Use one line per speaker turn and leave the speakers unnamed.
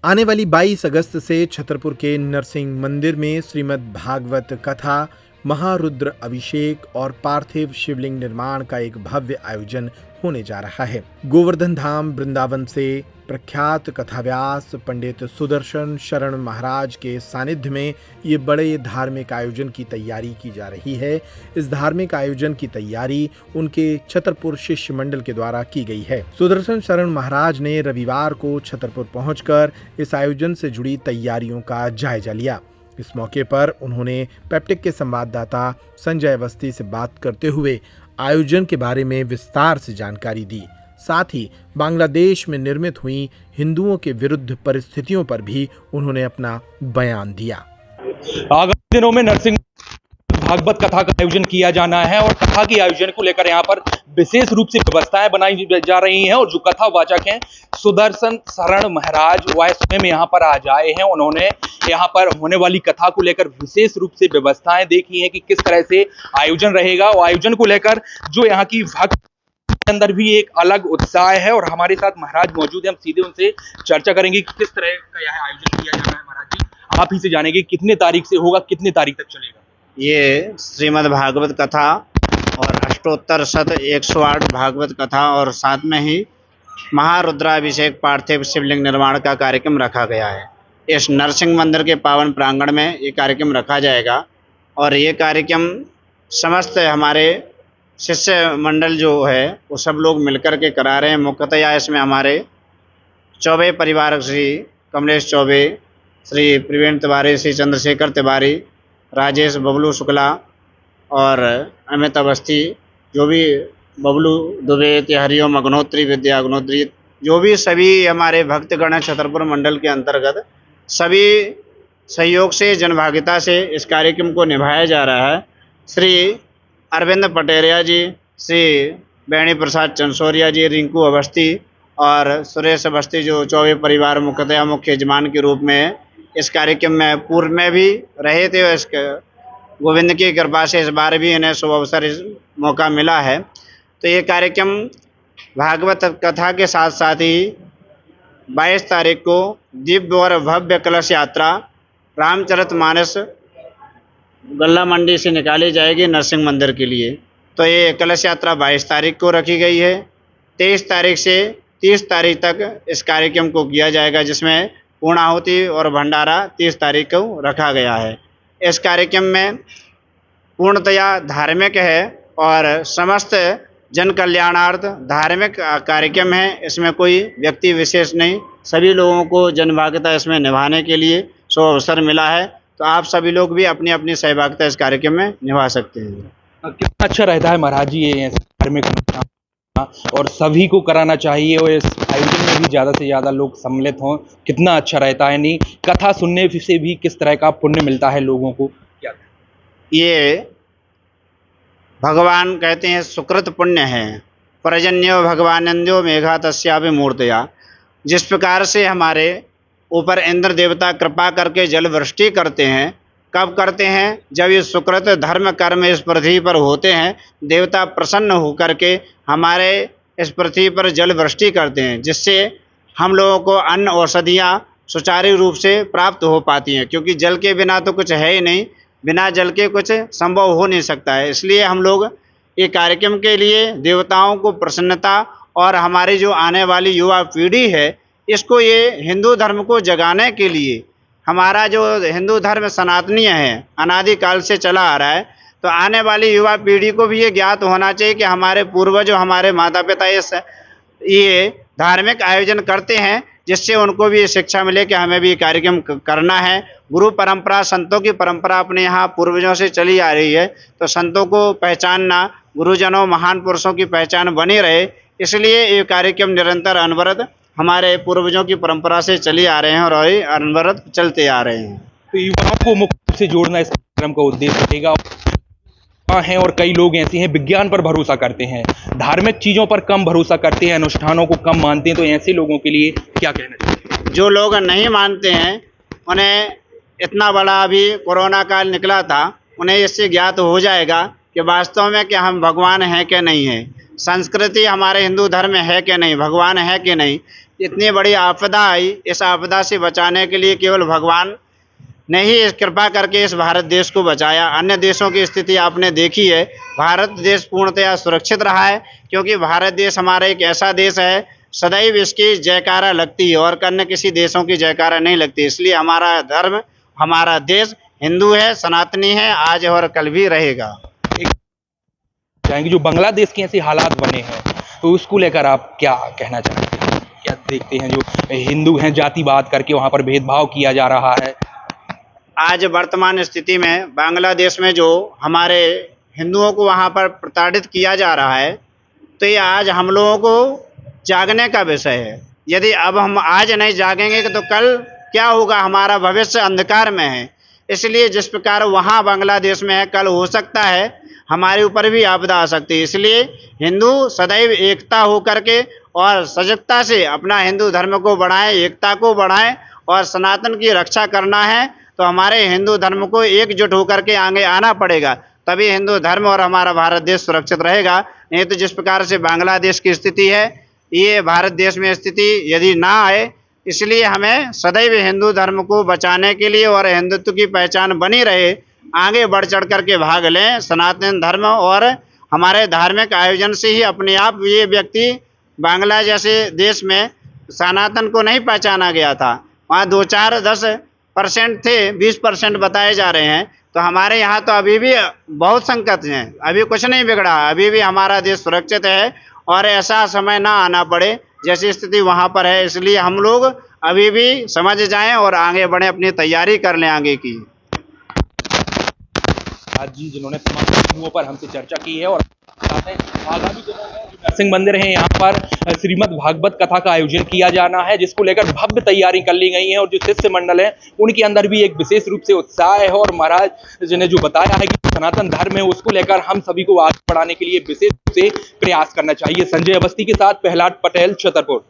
आने वाली 22 अगस्त से छतरपुर के नरसिंह मंदिर में श्रीमद् भागवत कथा, महारुद्र अभिषेक और पार्थिव शिवलिंग निर्माण का एक भव्य आयोजन होने जा रहा है। गोवर्धन धाम वृंदावन से प्रख्यात कथाव्यास पंडित सुदर्शन शरण महाराज के सानिध्य में ये बड़े धार्मिक आयोजन की तैयारी की जा रही है। इस धार्मिक आयोजन की तैयारी उनके छतरपुर शिष्य मंडल के द्वारा की गई है। सुदर्शन शरण महाराज ने रविवार को छतरपुर पहुंचकर इस आयोजन से जुड़ी तैयारियों का जायजा लिया। इस मौके पर उन्होंने पेप्टिक के संवाददाता संजय अवस्थी से बात करते हुए आयोजन के बारे में विस्तार से जानकारी दी। साथ ही बांग्लादेश में निर्मित हुई हिंदुओं के विरुद्ध परिस्थितियों पर भी उन्होंने अपना बयान दिया।
आगामी दिनों में नरसिंह भागवत कथा का आयोजन किया जाना है और कथा के आयोजन को लेकर यहाँ पर विशेष रूप से व्यवस्थाएं बनाई जा रही हैं और जो कथा वाचक हैं सुदर्शन शरण महाराज वह स्वयं यहाँ पर आ जाए हैं। उन्होंने यहाँ पर होने वाली कथा को लेकर विशेष रूप से व्यवस्थाएं देखी हैं कि किस तरह से आयोजन रहेगा और आयोजन को लेकर जो यहाँ की भक्त के अंदर भी एक अलग उत्साह है। और हमारे साथ महाराज मौजूद है, हम सीधे उनसे चर्चा करेंगे कि किस तरह का यह आयोजन किया जाना है। महाराज जी, आप ही से जानेंगे कितने तारीख से होगा, कितने तारीख तक चलेगा?
ये श्रीमद् भागवत कथा और अष्टोत्तर शत 108 भागवत कथा और साथ में ही महारुद्राभिषेक पार्थिव शिवलिंग निर्माण का कार्यक्रम रखा गया है। इस नरसिंह मंदिर के पावन प्रांगण में ये कार्यक्रम रखा जाएगा और ये कार्यक्रम समस्त हमारे शिष्य मंडल जो है वो सब लोग मिलकर के करा रहे हैं। मुख्यतया इसमें हमारे चौबे परिवार श्री कमलेश चौबे, श्री प्रवीण तिवारी, श्री चंद्रशेखर तिवारी, राजेश बबलू शुक्ला और अमित अवस्थी, जो भी बबलू दुबे, हरिओम अग्नोत्री, विद्या अग्नोत्री, जो भी सभी हमारे भक्तगण छतरपुर मंडल के अंतर्गत सभी सहयोग से जनभागिता से इस कार्यक्रम को निभाया जा रहा है। श्री अरविंद पटेरिया जी, श्री बेणी प्रसाद चंसोरिया जी, रिंकू अवस्थी और सुरेश अवस्थी जो चौबे परिवार मुख्यतया मुख्य यजमान के रूप में इस कार्यक्रम में पूर्व में भी रहे थे। इस गोविंद की कृपा से इस बार भी इन्हें शुभ अवसर इस मौका मिला है। तो ये कार्यक्रम भागवत कथा के साथ साथ ही 22 तारीख को दिव्य और भव्य कलश यात्रा रामचरितमानस गल्ला मंडी से निकाली जाएगी नरसिंह मंदिर के लिए। तो ये कलश यात्रा 22 तारीख को रखी गई है। 23 तारीख से 30 तारीख तक इस कार्यक्रम को किया जाएगा, जिसमें पूर्णाहुति और भंडारा 30 तारीख को रखा गया है। इस कार्यक्रम में पूर्णतया धार्मिक है और समस्त जन कल्याणार्थ धार्मिक कार्यक्रम है। इसमें कोई व्यक्ति विशेष नहीं, सभी लोगों को जनभागिता इसमें निभाने के लिए शुभ अवसर मिला है। तो आप सभी लोग भी अपनी अपनी सहभागिता इस कार्यक्रम में निभा सकते हैं।
कितना अच्छा रहता है महाराज जी ये धार्मिक और सभी को कराना चाहिए और इस आयोजन में भी ज़्यादा से ज़्यादा लोग सम्मिलित हों, कितना अच्छा रहता है। नहीं, कथा सुनने से भी किस तरह का पुण्य मिलता है लोगों को? क्या
ये भगवान कहते हैं सुकृत पुण्य है, पर्जन्यो भगवानंद्यो मेघा तस्यापि मूर्तया। जिस प्रकार से हमारे ऊपर इंद्र देवता कृपा करके जल वृष्टि करते हैं, कब करते हैं? जब ये सुकृत धर्म कर्म इस पृथ्वी पर होते हैं, देवता प्रसन्न होकर के हमारे इस पृथ्वी पर जल वृष्टि करते हैं, जिससे हम लोगों को अन्न औषधियाँ सुचारू रूप से प्राप्त हो पाती हैं। क्योंकि जल के बिना तो कुछ है ही नहीं, बिना जल के कुछ संभव हो नहीं सकता है। इसलिए हम लोग ये कार्यक्रम के लिए देवताओं को प्रसन्नता और हमारी जो आने वाली युवा पीढ़ी है इसको ये हिंदू धर्म को जगाने के लिए, हमारा जो हिंदू धर्म सनातनीय है अनादिकाल से चला आ रहा है, तो आने वाली युवा पीढ़ी को भी ये ज्ञात होना चाहिए कि हमारे पूर्वज, हमारे माता पिता ये धार्मिक आयोजन करते हैं, जिससे उनको भी ये शिक्षा मिले कि हमें भी ये कार्यक्रम करना है। गुरु परंपरा, संतों की परंपरा अपने यहाँ पूर्वजों से चली आ रही है, तो संतों को पहचानना, गुरुजनों महान पुरुषों की पहचान बनी रहे, इसलिए ये कार्यक्रम निरंतर अनवरत हमारे पूर्वजों की परंपरा से चली आ रहे हैं और अनवरत चलते आ रहे हैं।
तो युवाओं को मुख्य रूप से जोड़ना इस कार्यक्रम का उद्देश्य रहेगा। हैं और कई लोग ऐसे हैं विज्ञान पर भरोसा करते हैं, धार्मिक चीज़ों पर कम भरोसा करते हैं, अनुष्ठानों को कम मानते हैं, तो ऐसे लोगों के लिए क्या कहना चाहिए?
जो लोग नहीं मानते हैं उन्हें इतना बड़ा अभी कोरोना काल निकला था, उन्हें इससे ज्ञात हो जाएगा कि वास्तव में कि हम भगवान हैं कि नहीं है, संस्कृति हमारे हिंदू धर्म में है कि नहीं, भगवान है कि नहीं। इतनी बड़ी आपदा आई, इस आपदा से बचाने के लिए केवल भगवान ने ही कृपा करके इस भारत देश को बचाया। अन्य देशों की स्थिति आपने देखी है, भारत देश पूर्णतया सुरक्षित रहा है, क्योंकि भारत देश हमारा एक ऐसा देश है, सदैव इसकी जयकारा लगती है और अन्य किसी देशों की जयकारा नहीं लगती। इसलिए हमारा धर्म, हमारा देश हिंदू है, सनातनी है, आज और कल भी रहेगा।
चाहेंगे जो बांग्लादेश के ऐसे हालात बने हैं तो उसको लेकर आप क्या कहना चाहते हैं? क्या देखते हैं जो हिंदू हैं जातिवाद करके वहां पर भेदभाव किया जा रहा है?
आज वर्तमान स्थिति में बांग्लादेश में जो हमारे हिंदुओं को वहाँ पर प्रताड़ित किया जा रहा है, तो ये आज हम लोगों को जागने का विषय है। यदि अब हम आज नहीं जागेंगे तो कल क्या होगा, हमारा भविष्य अंधकार में है। इसलिए जिस प्रकार वहाँ बांग्लादेश में है, कल हो सकता है हमारे ऊपर भी आपदा आ सकती है। इसलिए हिंदू सदैव एकता होकर के और सजगता से अपना हिंदू धर्म को बढ़ाएं, एकता को बढ़ाएं और सनातन की रक्षा करना है तो हमारे हिंदू धर्म को एकजुट होकर के आगे आना पड़ेगा, तभी हिंदू धर्म और हमारा भारत देश सुरक्षित रहेगा। नहीं तो जिस प्रकार से बांग्लादेश की स्थिति है, ये भारत देश में स्थिति यदि ना आए, इसलिए हमें सदैव हिंदू धर्म को बचाने के लिए और हिंदुत्व की पहचान बनी रहे, आगे बढ़ चढ़ करके भाग लें। सनातन धर्म और हमारे धार्मिक आयोजन से ही अपने आप ये व्यक्ति, बांग्ला जैसे देश में सनातन को नहीं पहचाना गया था, वहाँ 2-4-10% थे, 20% बताए जा रहे हैं। तो हमारे यहाँ तो अभी भी बहुत संकट हैं, अभी कुछ नहीं बिगड़ा, अभी भी हमारा देश सुरक्षित है और ऐसा समय ना आना पड़े जैसी स्थिति वहाँ पर है। इसलिए हम लोग अभी भी समझ जाएं और आगे बढ़ें, अपनी तैयारी कर लें आगे की।
आज जी जिन्होंने तमाम पहलुओं पर हमसे चर्चा की है और आगामी दिनों में जो नरसिंह मंदिर है यहाँ पर श्रीमद् भागवत कथा का आयोजन किया जाना है, जिसको लेकर भव्य तैयारी कर ली गई है और जो शिष्य मंडल है उनके अंदर भी एक विशेष रूप से उत्साह है। और महाराज जी ने जो बताया है कि सनातन धर्म है उसको लेकर हम सभी को आगे बढ़ाने के लिए विशेष रूप से प्रयास करना चाहिए। संजय अवस्थी के साथ प्रहलाद पटेल, छतरपुर।